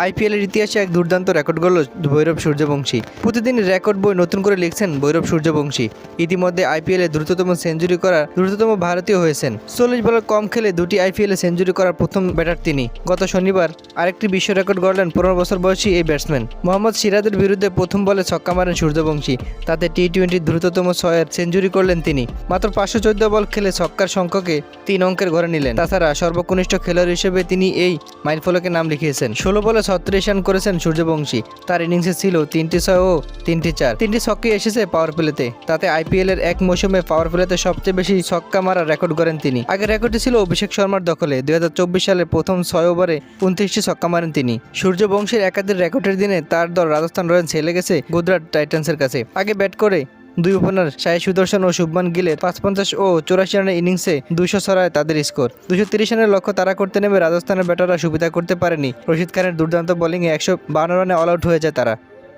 আইপিএলের ইতিহাসে এক দুর্দান্ত রেকর্ড গড়ল ভৈরব সূর্যবংশী। প্রতিদিন রেকর্ড বই নতুন করে লিখছেন ভৈরব সূর্যবংশী। ইতিমধ্যে আইপিএলে দ্রুততম সেঞ্চুরি করা দ্রুততম ভারতীয় হয়েছেন। 40 বলে কম খেলে দুটি আইপিএলে সেঞ্চুরি করার প্রথম ব্যাটার তিনি। গত শনিবার আরেকটি বিশ্ব রেকর্ড গড়লেন 15 বছর বয়সী এই ব্যাটসম্যান। মোহাম্মদ সিরাজের বিরুদ্ধে প্রথম বলে ছক্কা মারেন সূর্যবংশী। তাতে টি-20 দ্রুততম 6-এর সেঞ্চুরি করলেন তিনি। মাত্র 514 বল খেলে ছক্কার সংখ্যকে 3 অঙ্কের ঘরে নিলেন। তাছাড়া সর্বকনিষ্ঠ খেলোয়াড় হিসেবে তিনি এই মাইলফলকে নাম লিখিয়েছেন। 16 বলে 36 রান করেছেন সূর্যবংশী। তার ইনিংসে ছিল 3টি 6 ও 3টি 4। 3টি ছক্কাই এসেছে পাওয়ার প্লেতে। তাতে আইপিএলের এক মৌসুমে পাওয়ার প্লেতে সবচেয়ে বেশি ছক্কা মারার রেকর্ড গড়েন তিনি। আগের রেকর্ডটি ছিল অভিষেক শর্মার দখলে। 2024 সালে প্রথম 6 ওভারে 29টি ছক্কা মারেন তিনি। সূর্যবংশীর একাধিক রেকর্ডের দিনে তার দল রাজস্থান রয়্যালস হেরে গেছে গুজরাট টাইটান্সের কাছে। আগে ব্যাট করে দুই ওপেনার সাই সুদর্শন ও শুভমান গিলের 55 ও 84 রানের ইনিংসে 200 ছড়ায় তাদের স্কোর। 230 রানের লক্ষ্য তারা করতে নেমে রাজস্থানের ব্যাটাররা সুবিধা করতে পারেনি। রশিদ খানের দুর্দান্ত বোলিংয়ে 152 রানে অল আউট হয়ে যায় তারা।